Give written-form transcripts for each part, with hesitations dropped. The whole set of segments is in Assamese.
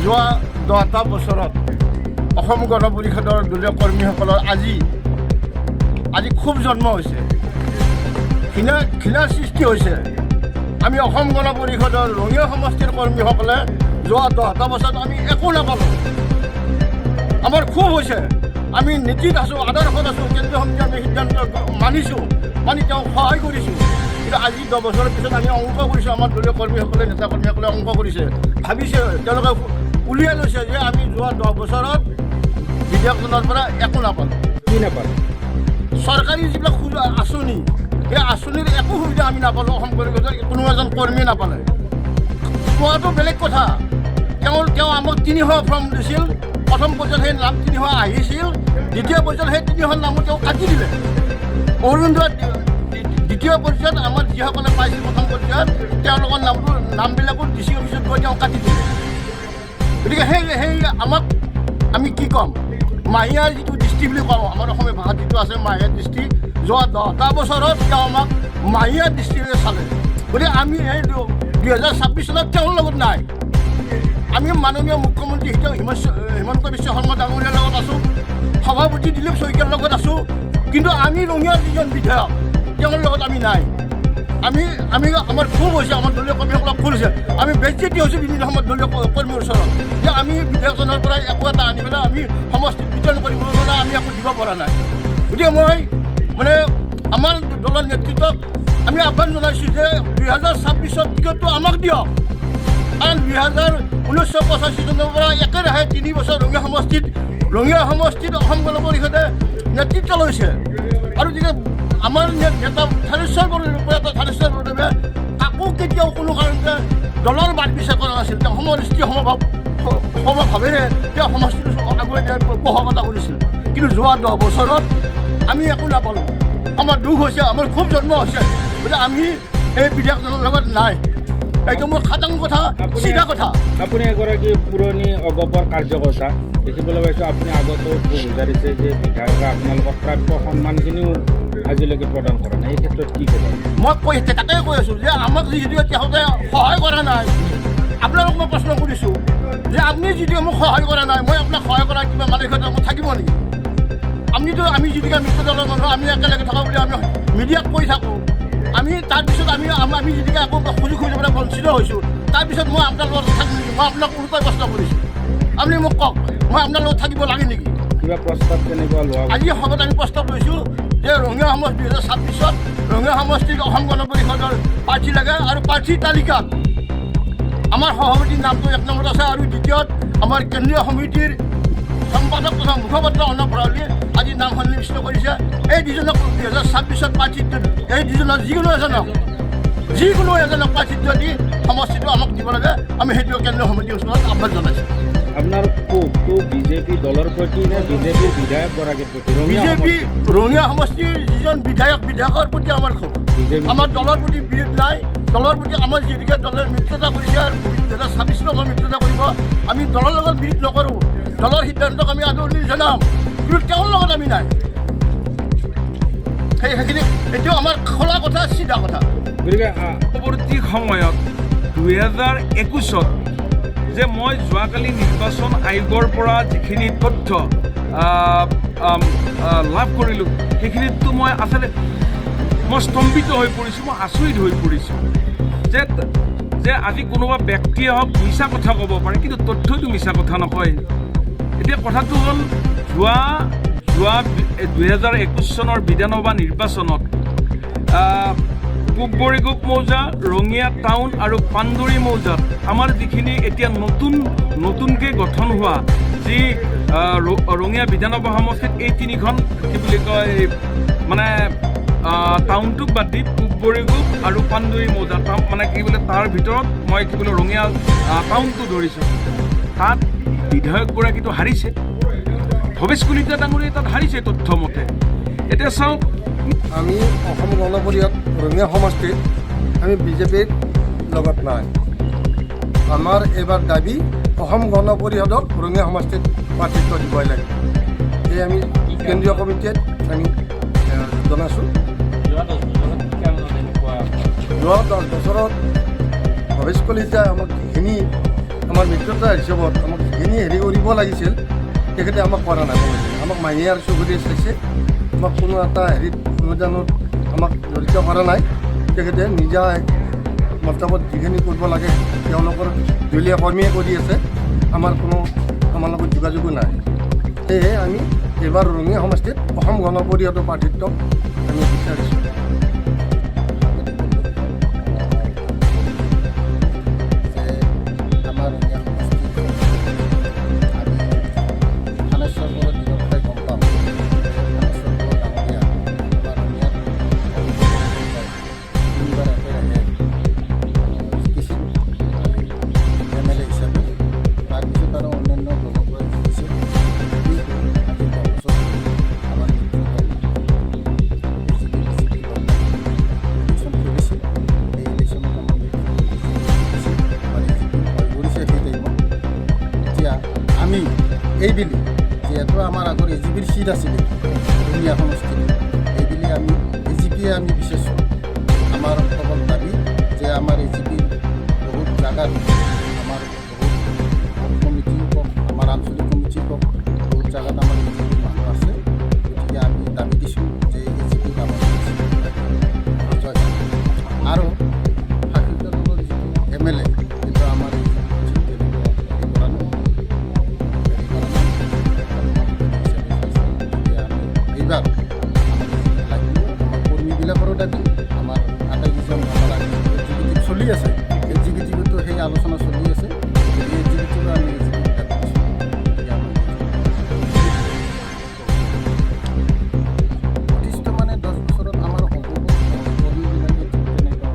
যোৱা 10টা বছৰত অসম গণ পৰিষদৰ দলীয় কৰ্মীসকলৰ আজি খুব জন্ম হৈছে, ঘৃণাৰ সৃষ্টি হৈছে। আমি অসম গণ পৰিষদৰ ৰঙিয়া সমষ্টিৰ কৰ্মীসকলে যোৱা 10টা বছৰত আমি একো নাপালোঁ। আমাৰ খুব হৈছে, আমি নীতিত আছোঁ, আদৰ্শত আছোঁ, কেন্দ্ৰীয় সমিতি আমি সিদ্ধান্ত মানিছোঁ, মানি তেওঁক সহায় কৰিছোঁ। কিন্তু আজি 10 বছৰৰ পিছত আমি অংক কৰিছোঁ, আমাৰ দলীয় কৰ্মীসকলে নেতা কৰ্মীসকলে অংক কৰিছে, ভাবিছে, তেওঁলোকে উলিয়াই লৈছে যে আমি যোৱা 10 বছৰত বিধায়কজনৰ পৰা একো নাপালোঁ। কি নাপালোঁ? চৰকাৰী যিবিলাক আঁচনি, সেই আঁচনিৰ একো সুবিধা আমি নাপালোঁ। অসম পৰিষদৰ কোনো এজন কৰ্মীয়ে নাপালে। পোৱাটো বেলেগ কথা, তেওঁ আমাক 300 ফৰ্ম দিছিল। প্ৰথম পৰ্যায়ত সেই নাম 300 আহিছিল, দ্বিতীয় পৰ্যায়ত সেই 300 নামো তেওঁ কাটি দিলে। অৰুণোদয় দ্বিতীয় পৰ্যায়ত আমাৰ যিসকলে পাইছিল প্ৰথম পৰ্যায়ত, তেওঁলোকৰ নামবিলাকো ডি চি অফিচত গৈ তেওঁ কাটি দিলে। গতিকে সেই আমাক আমি কি ক'ম, মাহীয়াৰ যিটো দৃষ্টি বুলি কওঁ, আমাৰ অসমীয়া ভাষাত যিটো আছে মাহীয়াৰ দৃষ্টি, যোৱা 10টা বছৰত তেওঁ আমাক মাহীয়াৰ দৃষ্টিৰে চালে। গতিকে আমি এই 2026 চনত তেওঁৰ লগত নাই। আমি মাননীয় মুখ্যমন্ত্ৰী হিমন্ত বিশ্ব শৰ্মা ডাঙৰীয়াৰ লগত আছোঁ, সভাপতি দিলীপ শইকীয়াৰ লগত আছোঁ, কিন্তু আমি ৰঙিয়াৰ যিজন বিধায়ক তেওঁৰ লগত আমি নাই। আমাৰ খুব হৈছে, আমাৰ দলীয় কৰ্মীসকলক খুব হৈছে, আমি বেজ্জতি হৈছোঁ বিভিন্ন সময়ত দলীয় কৰ্মীৰ ওচৰত যে আমি বিধায়কজনৰ পৰা একো এটা আনি পেলাই আমি সমষ্টিত বিতৰণ কৰিবলৈ হ'লে আমি একো দিব পৰা নাই। গতিকে মই আমাৰ দলৰ নেতৃত্বক আমি আহ্বান জনাইছোঁ যে 2026 টিকটটো আমাক দিয়ক। কাৰণ 1985 চনৰ পৰা একেৰাহে 3 বছৰ ৰঙিয়া সমষ্টিত অসম গণ পৰিষদে নেতৃত্ব লৈছে। আৰু যেতিয়া আমাৰ নেতা থানেশ্বৰ বৰদেৱে কাকো কেতিয়াও কোনো কাৰণতে দলৰ বাদ বিচাৰ কৰা নাছিল। তেওঁ সমদৃষ্টি সমভাৱেৰে তেওঁ সমষ্টিটো আগুৱাই দিয়াৰ পোষকতা কৰিছিল। কিন্তু যোৱা 10 বছৰত আমি একো নাপালোঁ। আমাৰ দুখ হৈছে, আমাৰ খুব জন্ম হৈছে, গতিকে আমি এই বিধায়কজনৰ লগত নাই। এইটো মোৰ খাটাং কথা, চিধা কথা। আপুনি এগৰাকী পুৰণি অগপৰ কাৰ্যকৰ্তা, দেখিবলৈ পাইছোঁ আপুনি আগতো গুজাৰিছে যে বিধায়কে আপোনালোকক প্ৰাপ্য সন্মানখিনিও আজিলৈকে প্ৰদান কৰা নাই। এই ক্ষেত্ৰত কি ক'ব? মই তাকে কৈ আছোঁ যে আমাক যিহেতু তেওঁতে সহায় কৰা নাই, আপোনালোক মই প্ৰশ্ন কৰিছোঁ যে আপুনি যদি মোক সহায় কৰা নাই, মই আপোনাক সহায় কৰা কিবা মানসিকতা মোৰ থাকিব নেকি? আমি যিদিকে মিত্ৰ দলৰ মানুহ, আমি একেলগে থকা বুলি আমি মিডিয়াত কৈ থাকোঁ। তাৰপিছত আমি যিদিকে আকৌ সুযোগ সুবিধাৰ বঞ্চিত হৈছোঁ, তাৰপিছত মই আপোনাৰ লগত থাকিম নেকি? মই আপোনাক ওলোটাই প্ৰশ্ন কৰিছোঁ, আপুনি মোক কওক, মই আপোনাৰ লগত থাকিব লাগে নেকি? কিবা প্ৰস্তাৱ তেনেকুৱা লোৱা? আজি সভাত আমি প্ৰস্তাৱ লৈছোঁ যে ৰঙিয়া সমষ্টি 2026 ৰঙিয়া সমষ্টিত অসম গণ পৰিষদৰ প্ৰাৰ্থী লাগে, আৰু প্ৰাৰ্থীৰ তালিকাত আমাৰ সভাপতিৰ নামটো 1 নম্বৰত আছে, আৰু দ্বিতীয়ত আমাৰ কেন্দ্ৰীয় সমিতিৰ সম্পাদক তথা মুখপাত্ৰ অৰ্ণৱ ভৰালীয়ে আজি নাম সন্নিৱিষ্ট কৰিছে। এই দুজনক 2026 প্ৰাৰ্থীত্ব, এই দুজনৰ যিকোনো এজনক প্ৰাৰ্থীত্ব দি সমষ্টিটো আমাক দিব লাগে। আমি সেইটো কেন্দ্ৰীয় সমিতিৰ ওচৰত আহ্বান জনাইছোঁ। আপোনাৰ ক্ষোভটো বিজেপি দলৰ প্ৰতি নে বিজেপিৰ বিধায়কগৰাকীৰ প্ৰতি? বিজেপি ৰঙিয়া সমষ্টিৰ যিজন বিধায়কৰ প্ৰতি আমাৰ ক্ষোভ। আমাৰ দলৰ প্ৰতি বিৰোধ নাই। দলৰ প্ৰতি আমাৰ যিদিকে দলে মিত্ৰতা কৰিছে, আৰু 2026 আমাৰ মিত্ৰতা কৰিব, আমি দলৰ লগত বিৰোধ নকৰোঁ। দলৰ সিদ্ধান্তক আমি আদৰণি জনাম, কিন্তু তেওঁৰ লগত আমি নাই। সেইখিনি এতিয়াও আমাৰ খোলা কথা, চিধা কথা। গতিকে পৰৱৰ্তী সময়ত 2021 যে মই যোৱাকালি নিৰ্বাচন আয়োগৰ পৰা যিখিনি তথ্য লাভ কৰিলোঁ, সেইখিনিতো মই আচলতে স্তম্ভিত হৈ পৰিছোঁ, মই আচৰিত হৈ পৰিছোঁ যে আজি কোনোবা ব্যক্তিয়ে হওক মিছা কথা ক'ব পাৰে, কিন্তু তথ্যটো মিছা কথা নকয়। এতিয়া কথাটো হ'ল যোৱা 2021 চনৰ বিধানসভা নিৰ্বাচনত পূব বৰিগুপ মৌজা, ৰঙিয়া টাউন আৰু পাণ্ডুৰী মৌজাত আমাৰ যিখিনি এতিয়া নতুনকৈ গঠন হোৱা যি ৰঙিয়া বিধানসভা সমষ্টিত এই 3খন কি বুলি কয় মানে টাউনটোক বাদ দি পূব বৰিগুপ আৰু পাণ্ডুৰী মৌজা মানে কি বোলে তাৰ ভিতৰত মই কি বোলে ৰঙিয়া টাউনটো ধৰিছোঁ। তাত বিধায়কগৰাকীটো হাৰিছে, ভৱেশ কলিতা ডাঙৰীয়া তাত হাৰিছে তথ্যমতে। এতিয়া চাওক, আমি অসম গণ পৰিষদ ৰঙিয়া সমষ্টিত আমি বিজেপিৰ লগত নাই। আমাৰ এইবাৰ দাবী অসম গণ পৰিষদক ৰঙিয়া সমষ্টিত প্ৰাৰ্থিত্ব দিবই লাগে। এই আমি কেন্দ্ৰীয় কমিটিত আমি জনাইছোঁ। যোৱা 10 বছৰত ভৱেশ কলিতাই আমাক যিখিনি আমাৰ মিত্ৰতা হিচাপত আমাক যিখিনি হেৰি কৰিব লাগিছিল তেখেতে আমাক কৰা নাই। আমাক মাহিয়াৰ চকুৰে চাইছে, আমাক কোনো এটা হেৰিত অনুদানত আমাক জড়িত কৰা নাই। তেখেতে নিজা মতামত যিখিনি কৰিব লাগে তেওঁলোকৰ দলীয় কৰ্মীয়ে কৰি আছে, আমাৰ লগত যোগাযোগো নাই। সেয়েহে আমি এইবাৰ ৰঙিয়া সমষ্টিত অসম গণ পৰিষদৰ প্ৰাৰ্থিত্ব আমি বিচাৰিছোঁ। আমি এইবেলি যিহেতু আমাৰ আগৰ এজিপিৰ চিট আছিলে ৰঙিয়া সমষ্টিত, এইবেলি আমি এজিপিয়ে আমি বিচাৰিছোঁ। আমাৰ কেৱল দাবী যে আমাৰ এজিপিৰ বহুত জাগাত আমাৰ বহুত কমিটি হওক, আমাৰ আঞ্চলিক কমিটি হওক, বহুত জাগাত আমাৰ এজিপিৰ মানুহ আছে। গতিকে আমি দাবী দিছোঁ যে এজিপিক আমাৰ আৰু শাসিত দলৰ যিটো MLA কিন্তু আমাৰ এইবাৰ আমাৰ কৰ্মীবিলাকৰো দাবী, আমাৰ আটাইকেইজন আমাৰ এক্সিকিউটিভ চলি আছে, এক্সিকিউটিভতো সেই আলোচনা চলি আছে। গতিকে এক্সিকিউটিভ আমি যথেষ্ট মানে 10 বছৰত আমাৰ কৰ্মীবিলাকে তেনেকুৱা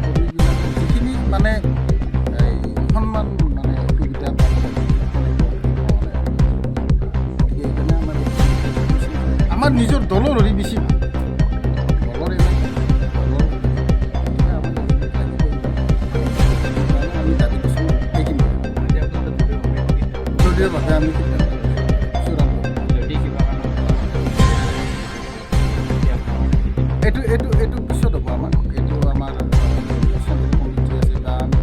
কৰ্মীবিলাকে যিখিনি মানে সন্মান মানে সুবিধা পাব লাগে আমাৰ নিজৰ দলৰ হৰি বেছি ভাল। দলৰ আমি দাবী দিছোঁ সেইখিনি দলীয়ভাৱে আমি এইটো পিছত হ'ব আমাৰ। এইটো আমাৰ চেণ্ট্ৰেল কমিটি আছে বা আমি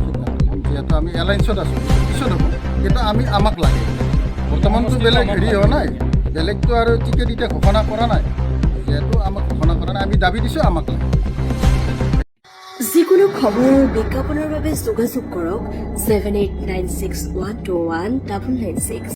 যিহেতু আমি এলায়েন্সত আছোঁ, পিছত হ'ব। কিন্তু আমাক লাগে বৰ্তমানতো বেলেগ হেৰি হোৱা নাই, বেলেগতো আৰু টিকেট এতিয়া ঘোষণা কৰা নাই। যিহেতু আমাক ঘোষণা কৰা নাই, আমি দাবী দিছোঁ আমাক লাগে। যিকোনো খবৰ বিজ্ঞাপনৰ বাবে যোগাযোগ কৰক 7896121996।